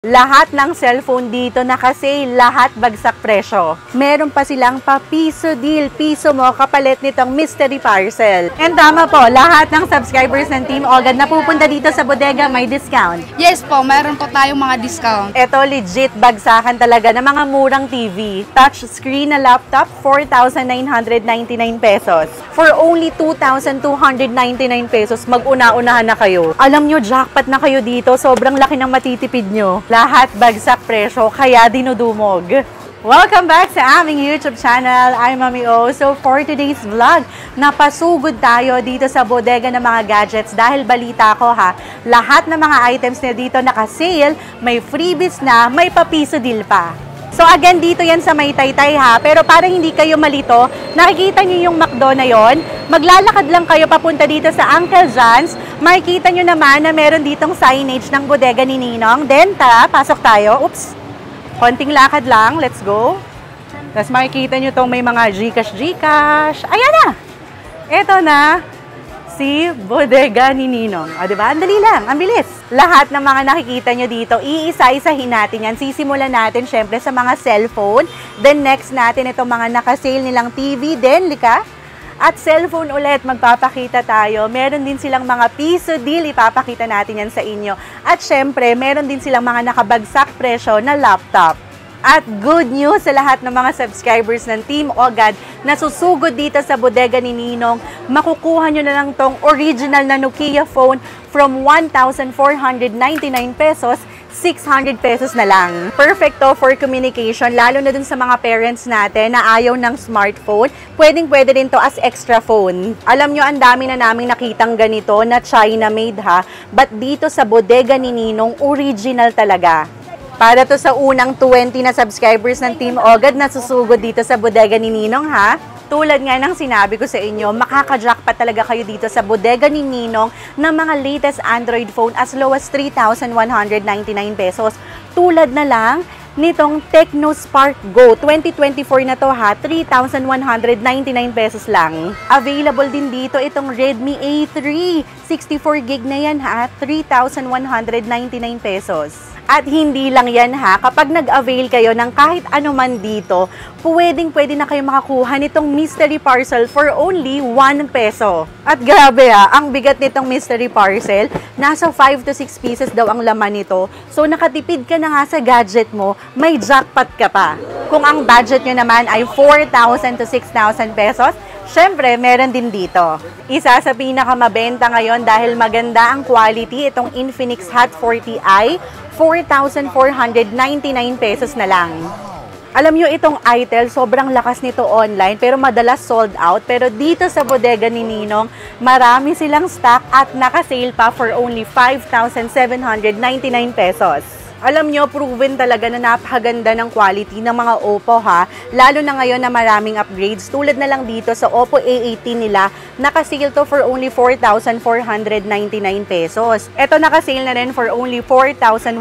Lahat ng cellphone dito naka-sale, lahat bagsak presyo. Meron pa silang pa-piso deal, piso mo kapalit nitong mystery parcel. And tama po, lahat ng subscribers ng Team Ogad na pupunta dito sa bodega may discount. Yes po, meron po tayong mga discount. Ito legit bagsakan talaga ng mga murang TV. Touch screen na laptop, 4,999 pesos. For only 2,299 pesos, mag-una-unahan na kayo. Alam nyo, jackpot na kayo dito. Sobrang laki ng matitipid nyo. Lahat bagsak presyo, kaya dinudumog. Welcome back sa aming YouTube channel. I'm Mami O. So for today's vlog, napasugod tayo dito sa bodega ng mga gadgets dahil balita ko lahat ng mga items na dito naka-sale, may freebies na, may papiso deal pa. So again, dito yan sa May Taytay pero para hindi kayo malito, nakikita nyo yung McDo na yon, maglalakad lang kayo papunta dito sa Uncle John's, makikita nyo naman na meron ditong signage ng bodega ni Ninong. Then pasok tayo. Oops! Konting lakad lang. Let's go. Tapos makikita nyo tong may mga Gcash. Ayan na! Ito na si bodega ni Ninong. O, diba? Ang dali lang. Ang bilis. Lahat ng mga nakikita nyo dito, iisa-isahin natin yan. Sisimulan natin syempre sa mga cellphone. Then next natin itong mga nakasale nilang TV. Then, lika. At cellphone ulit, magpapakita tayo. Meron din silang mga piso deal, ipapakita natin yan sa inyo. At syempre, meron din silang mga nakabagsak presyo na laptop. At good news sa lahat ng mga subscribers ng Team Ogad na susugod dito sa bodega ni Ninong, makukuha nyo na lang tong original na Nokia phone from 1,499 pesos, 600 pesos na lang. Perfecto for communication, lalo na dun sa mga parents natin na ayaw ng smartphone. Pwedeng-pwede rin to as extra phone. Alam nyo, ang dami na naming nakitang ganito na China-made but dito sa bodega ni Ninong, original talaga. Para to sa unang 20 na subscribers ng Team Ogad na susugod dito sa bodega ni Ninong Tulad nga ng sinabi ko sa inyo, makaka-jackpot talaga kayo dito sa bodega ni Ninong ng mga latest Android phone as low as 3,199 pesos. Tulad na lang nitong Tecno Spark Go 2024 na to 3,199 pesos lang. Available din dito itong Redmi A3 64GB na yan 3,199 pesos. At hindi lang yan kapag nag-avail kayo ng kahit ano man dito, pwedeng-pwede na kayo makakuha nitong mystery parcel for only 1 peso. At grabe ang bigat nitong mystery parcel, nasa 5 to 6 pieces daw ang laman nito. So nakatipid ka na nga sa gadget mo, may jackpot ka pa. Kung ang budget nyo naman ay 4,000 to 6,000 pesos, syempre, meron din dito. Isa sa pinakamabenta ngayon dahil maganda ang quality, itong Infinix Hot 40i, 4,499 pesos na lang. Alam nyo, itong Itel, sobrang lakas nito online, pero madalas sold out. Pero dito sa bodega ni Ninong, marami silang stock at naka-sale pa for only 5,799 pesos. Alam nyo, proven talaga na napakaganda ng quality ng mga Oppo lalo na ngayon na maraming upgrades. Tulad na lang dito sa Oppo A18 nila, nakasale to for only 4,499 pesos. Ito nakasale na rin for only 4,199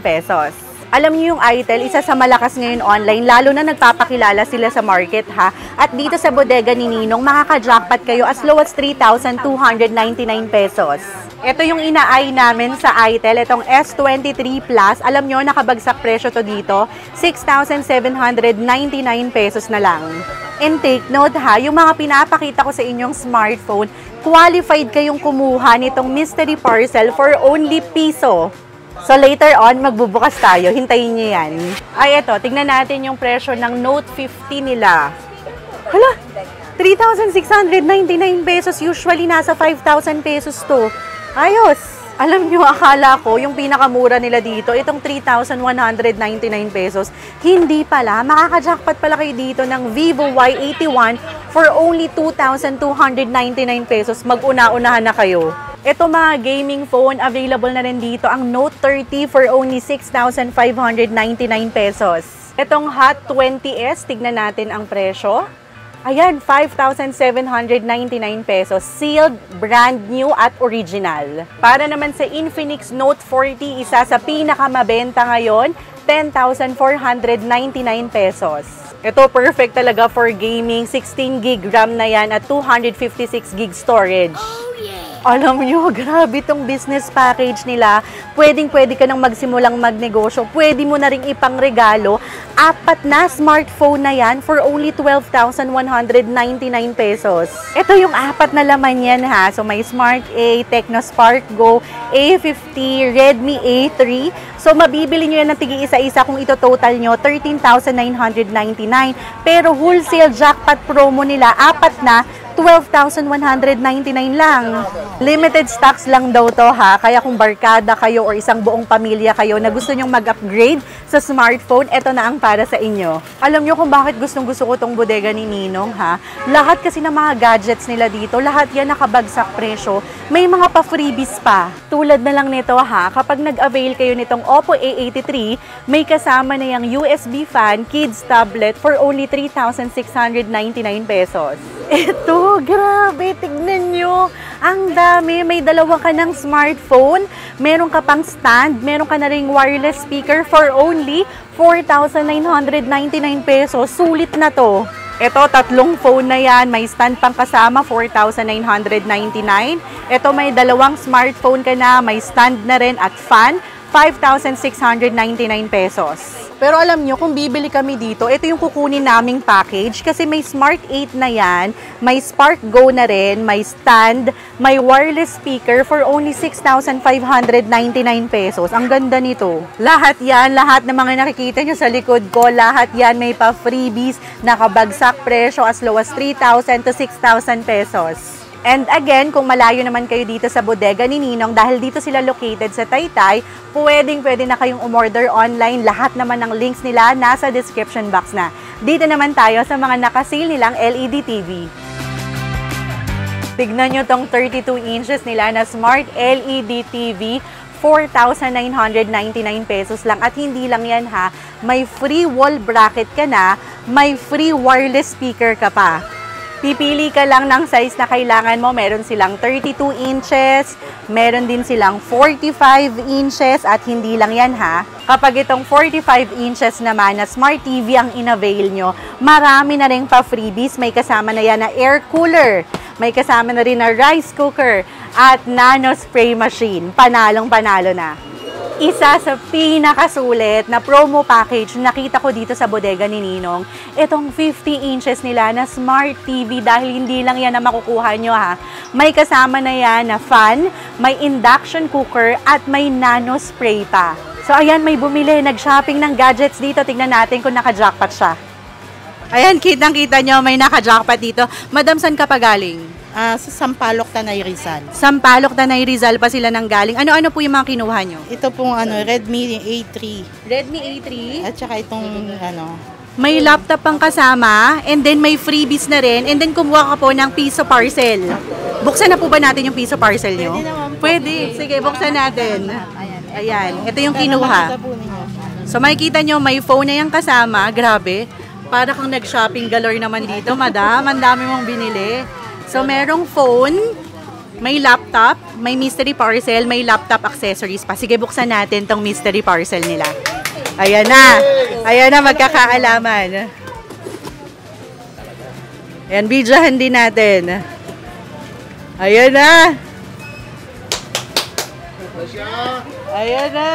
pesos. Alam niyo yung Itel, isa sa malakas ngayon online, lalo na nagpapakilala sila sa market At dito sa bodega ni Ninong, makaka-jackpot kayo as low as 3,299 pesos. Ito yung ina-eye namin sa Itel, itong S23 Plus. Alam nyo, nakabagsak presyo to dito, 6,799 pesos na lang. And take note yung mga pinapakita ko sa inyong smartphone, qualified kayong kumuha nitong mystery parcel for only piso. So later on, magbubukas tayo. Hintayin nyo yan. Ay, ito. Tignan natin yung presyo ng Note 50 nila. Hala! 3,699 pesos. Usually, nasa 5,000 pesos to. Ayos! Alam nyo, akala ko, yung pinakamura nila dito, itong 3,199 pesos. Hindi pala. Makaka-jackpot pala kayo dito ng Vivo Y81 for only 2,299 pesos. Mag-una-unahan na kayo. Ito mga gaming phone, available na rin dito ang Note 30 for only 6,599 pesos. Itong Hot 20s, tignan natin ang presyo. Ayan, 5,799 pesos. Sealed, brand new at original. Para naman sa Infinix Note 40, isa sa pinakamabenta ngayon, 10,499 pesos. Ito, perfect talaga for gaming. 16GB RAM na yan at 256GB storage. Alam nyo, grabe tong business package nila. Pwedeng-pwede ka nang magsimulang magnegosyo. Pwede mo na rin ipangregalo. 4 na smartphone na yan for only 12,199 pesos. Ito yung 4 na laman yan ha. So may Smart A, Tecno Spark Go, A50, Redmi A3. So mabibili nyo yan ng tigi isa-isa kung ito total nyo, 13,999. Pero wholesale jackpot promo nila, 4 na, 12,199 lang. Limited stocks lang daw to ha. Kaya kung barkada kayo or isang buong pamilya kayo na gusto nyong mag-upgrade sa smartphone, ito na ang para sa inyo. Alam nyo kung bakit gustong-gusto ko tong bodega ni Ninong ha. Lahat kasi ng mga gadgets nila dito, lahat yan nakabagsak presyo. May mga pa-freebies pa. Tulad na lang nito ha, kapag nag-avail kayo nitong Oppo A83, may kasama na yung USB fan, kids tablet for only 3,699 pesos. Ito, grabe, tignan nyo. Ang dami, may dalawa ka ng smartphone, meron ka pang stand, meron ka na ring wireless speaker for only 4,999 pesos. Sulit na to. Ito, 3 phone na yan. May stand pang kasama, 4,999. Ito, may 2 smartphone ka na, may stand na rin at fan, 5,699 pesos. Pero alam nyo, kung bibili kami dito, ito yung kukunin naming package kasi may Smart 8 na yan, may Spark Go na rin, may stand, may wireless speaker for only 6,599 pesos. Ang ganda nito. Lahat yan, lahat ng mga nakikita nyo sa likod ko, lahat yan may pa-freebies, nakabagsak presyo as low as 3,000 to 6,000 pesos. And again, kung malayo naman kayo dito sa bodega ni Ninong, dahil dito sila located sa Taytay, pwede na kayong umorder online. Lahat naman ng links nila nasa description box na. Dito naman tayo sa mga nakasale nilang LED TV. Tignan nyo tong 32 inches nila na Smart LED TV. 4,999 pesos lang. At hindi lang yan ha, may free wall bracket ka na, may free wireless speaker ka pa. Pipili ka lang ng size na kailangan mo. Meron silang 32 inches, meron din silang 45 inches at hindi lang yan ha. Kapag itong 45 inches naman na Smart TV ang in-avail nyo, marami na rin pa freebies. May kasama na yan na air cooler, may kasama na rin na rice cooker at nano spray machine. Panalong-panalo na. Isa sa pinakasulit na promo package nakita ko dito sa bodega ni Ninong, itong 50 inches nila na Smart TV dahil hindi lang yan na makukuha nyo ha. May kasama na yan na fan, may induction cooker at may nano spray pa. So ayan, may bumili, nag-shopping ng gadgets dito. Tignan natin kung naka-jackpot siya. Ayan, kitang-kita nyo, may naka-jackpot dito. Madam, saan ka pa galing? Sa Sampaloc, Tanay, Rizal. Sampaloc, Tanay, Rizal pa sila nang galing. Ano-ano po yung mga kinuha nyo? Ito pong Redmi A3. Redmi A3? At saka itong may laptop pang kasama, and then may freebies na rin, and then kumuha ka po ng piso parcel. Buksan na po ba natin yung piso parcel nyo? Pwede. Sige, buksan natin. Ayan. Ito yung kinuha. So makikita nyo, may phone na yung kasama. Grabe. Para kang nag-shopping galore naman dito, madam. Ang dami mong binili. So, merong phone, may laptop, may mystery parcel, may laptop accessories pa. Sige, buksan natin tong mystery parcel nila. Ayan na. Ayan na, magkakaalaman. Ayan, bidyahan din natin. Ayan na. Ayan na.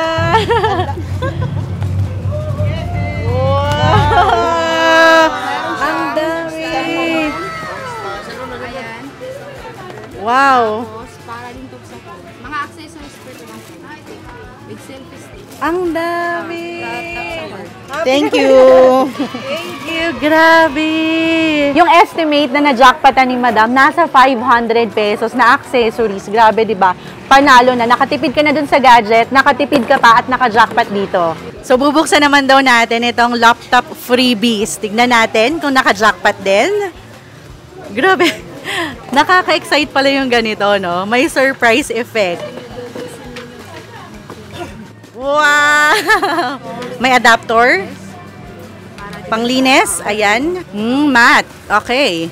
Wow! Ang dami! Wow! Para din to sa phone. Mga accessories per lang. With selfie stick. Ang dami! Thank you! Thank you! Grabe! Yung estimate na na-jackpotan ni Madam, nasa 500 pesos na accessories. Grabe, di ba? Panalo na. Nakatipid ka na dun sa gadget, nakatipid ka pa at naka-jackpot dito. So, bubuksan naman daw natin itong laptop freebies. Tignan natin kung naka-jackpot din. Grabe! Nakaka-excite pala yung ganito, no? May surprise effect. Wow! May adapter. Panglinis. Ayan. Mat. Okay.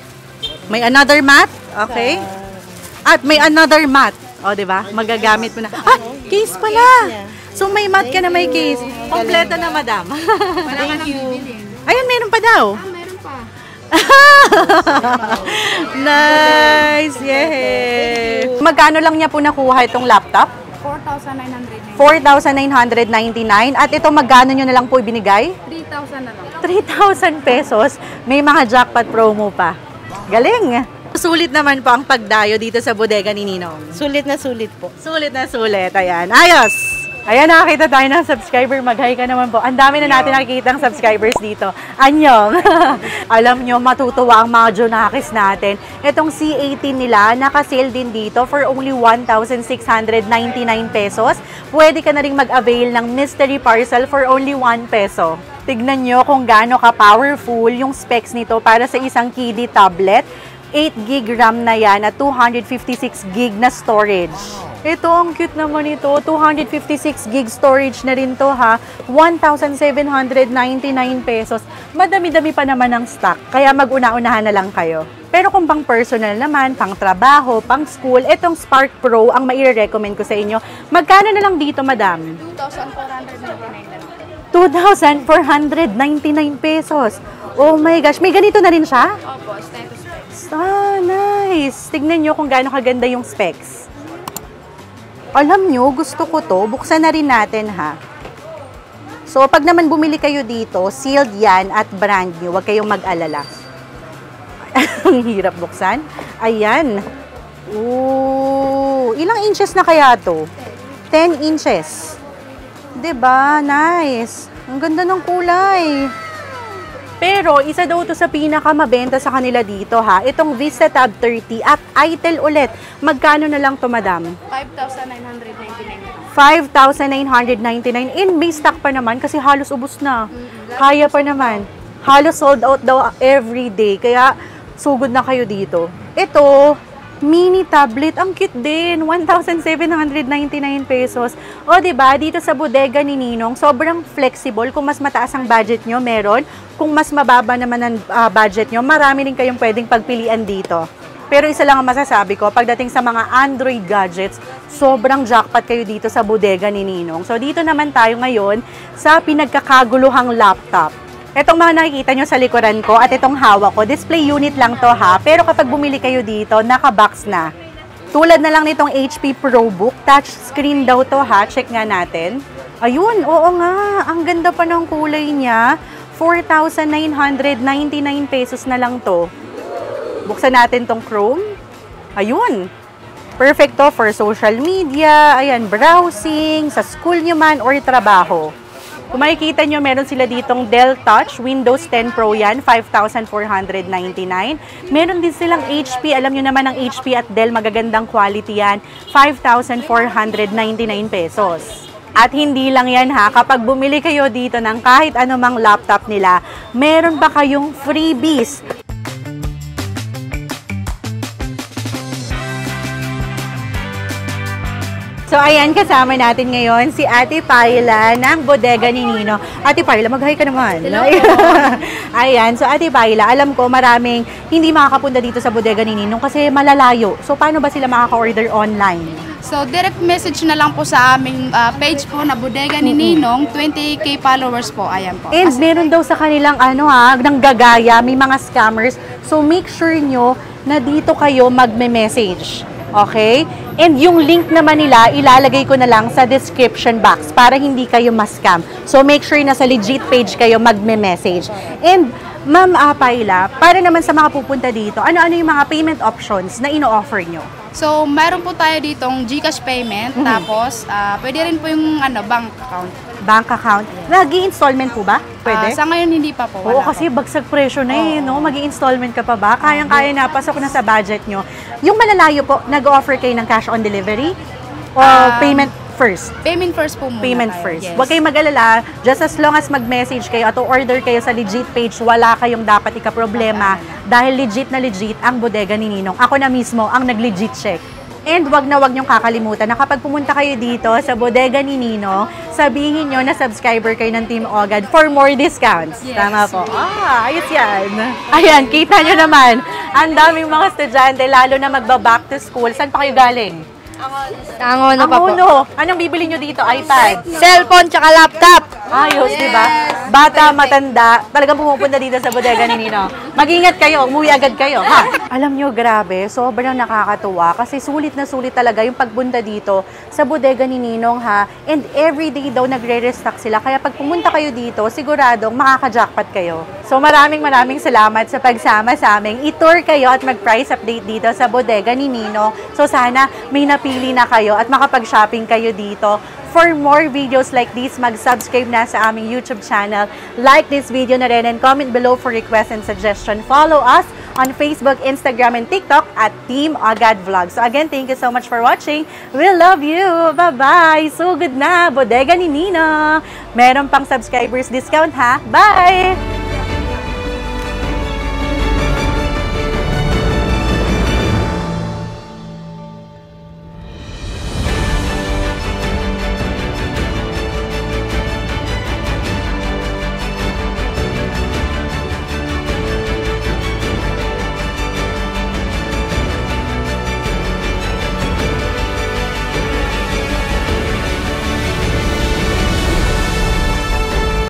May another mat. Okay. At may another mat. O, diba? Magagamit mo na. Ah! Case pala! So, may mat ka na may case. Kompleto na, madam. Thank you. Ayun, meron pa daw. Meron pa. Nice! Yay! Magkano lang niya po nakuha itong laptop? 4,999. 4,999. At ito, magkano nyo na lang po ibinigay? 3,000 na lang. 3,000 pesos. May mga jackpot promo pa. Galing! Sulit naman po ang pagdayo dito sa bodega ni Ninong. Sulit na sulit po. Sulit na sulit. Ayan. Ayos! Ayan, nakakita tayo ng subscriber. Mag-hi ka naman po. Ang dami na natin nakikita ng subscribers dito. Anyong! Alam nyo, matutuwa ang mga Junakis natin. Itong C18 nila, naka-sale din dito for only 1,699 pesos. Pwede ka na rin mag-avail ng mystery parcel for only 1 peso. Tignan nyo kung gaano ka-powerful yung specs nito para sa isang kiddie tablet. 8 gig RAM na yan at 256 gig na storage. Ito, ang cute naman ito. 256 gig storage na rin to ha. 1,799 pesos. Madami-dami pa naman ang stock. Kaya mag-una-unahan na lang kayo. Pero kung pang personal naman, pang trabaho, pang school, itong Spark Pro ang maire-recommend ko sa inyo. Magkano na lang dito, madam? 2,499 na lang. 2,499 pesos. Oh my gosh. May ganito na rin siya? Opo, stethoscope. Ah, nice. Tignan nyo kung gaano kaganda yung specs. Alam nyo, gusto ko to. Buksan na rin natin, ha. So, pag naman bumili kayo dito, sealed yan at brand new. Huwag kayong mag-alala. Ang hirap buksan. Ayan. Ooh. Ilang inches na kaya to? 10 inches. Diba? Nice. Ang ganda ng kulay. Pero, isa daw to sa pinakamabenta sa kanila dito, ha. Itong Vista Tab 30 at ITEL ulit. Magkano na lang to, madam? 5,999. 5,999. In may stock pa naman kasi halos ubos na. Kaya pa naman. Halos sold out daw every day. Kaya, sugod na kayo dito. Ito, mini tablet. Ang cute din. 1,799 pesos. O, diba? Dito sa bodega ni Ninong, sobrang flexible. Kung mas mataas ang budget nyo, meron. Kung mas mababa naman ang budget nyo, marami rin kayong pwedeng pagpilian dito. Pero isa lang ang masasabi ko, pagdating sa mga Android gadgets, sobrang jackpot kayo dito sa bodega ni Ninong. So, dito naman tayo ngayon sa pinagkakaguluhang laptop. Itong mga nakikita nyo sa likuran ko at itong hawak ko, display unit lang to ha. Pero kapag bumili kayo dito, naka-box na. Tulad na lang nitong HP ProBook, touch screen daw to ha. Check nga natin. Ayun, oo nga. Ang ganda pa ng kulay niya. 4,999 pesos na lang to. Buksan natin tong Chrome. Ayun. Perfect to for social media, ayan, browsing, sa school nyo man or trabaho. Kung makikita nyo, meron sila ditong Dell Touch, Windows 10 Pro yan, 5,499. Meron din silang HP, alam nyo naman ang HP at Dell, magagandang quality yan, 5,499 pesos. At hindi lang yan ha, kapag bumili kayo dito ng kahit anumang laptop nila, meron pa kayong freebies. So, ayan, kasama natin ngayon si Ate Paila ng bodega ni Nino. Ate Paila, mag-hi ka naman. Hello. Ayan, so Ate Paila, alam ko maraming hindi makakapunta dito sa bodega ni Ninong kasi malalayo. So, paano ba sila makaka-order online? So, direct message na lang po sa aming page po na bodega ni Ninong. 20k followers po, ayan po. And meron daw sa kanilang nang gagaya, may mga scammers. So, make sure nyo na dito kayo magme-message. Okay? And yung link naman nila, ilalagay ko na lang sa description box para hindi kayo ma-scam. So, make sure na sa legit page kayo magme-message. And, Ma'am Paila, para naman sa mga pupunta dito, ano-ano yung mga payment options na ino-offer nyo? So, mayroon po tayo ditong GCash payment, tapos pwede rin po yung bank account. Bank account. Nag-i-installment po ba? Pwede? Sa ngayon, hindi pa po. Oo, Wala kasi po. bagsag presyo na no? Mag-i-installment ka pa ba? Kayang-kaya na, pasok na sa budget nyo. Yung malalayo po, nag-offer kayo ng cash on delivery? O payment first? Payment first po muna Payment tayo. first. Yes. Huwag kayong mag-alala, just as long as mag-message kayo at order kayo sa legit page, wala kayong dapat ika-problema dahil legit na legit ang bodega ni Ninong. Ako na mismo ang nag-legit check. And wag na wag niyong kakalimutan na kapag pumunta kayo dito sa bodega ni Ninong, sabihin niyo na subscriber kayo ng Team Ogad for more discounts. Yes. Tama po. Ayos yan. Ayan, kita niyo naman. Ang daming mga estudyante, lalo na magba-back to school. Saan pa kayo galing? Angono pa po. Angono. Anong bibili niyo dito? iPad? Cellphone tsaka laptop. Ayos, di ba? bata, matanda, talagang pumupunta dito sa bodega ni Ninong. Mag-ingat kayo, umuwi agad kayo, ha? Alam nyo, grabe, sobrang nakakatuwa kasi sulit na sulit talaga yung pagpunta dito sa bodega ni Ninong, ha? And everyday daw nagre-restock sila. Kaya pag pumunta kayo dito, siguradong makaka-jackpot kayo. So maraming salamat sa pagsama sa amin. I-tour kayo at mag-price update dito sa bodega ni Ninong. So sana may napili na kayo at makapag-shopping kayo dito. For more videos like this, mag-subscribe na sa aming YouTube channel. Like this video na rin and comment below for requests and suggestion. Follow us on Facebook, Instagram, and TikTok at Team Agad Vlogs. So again, thank you so much for watching. We love you. Bye-bye. So good na. Bodega ni Ninong. Meron pang subscribers discount, ha? Bye!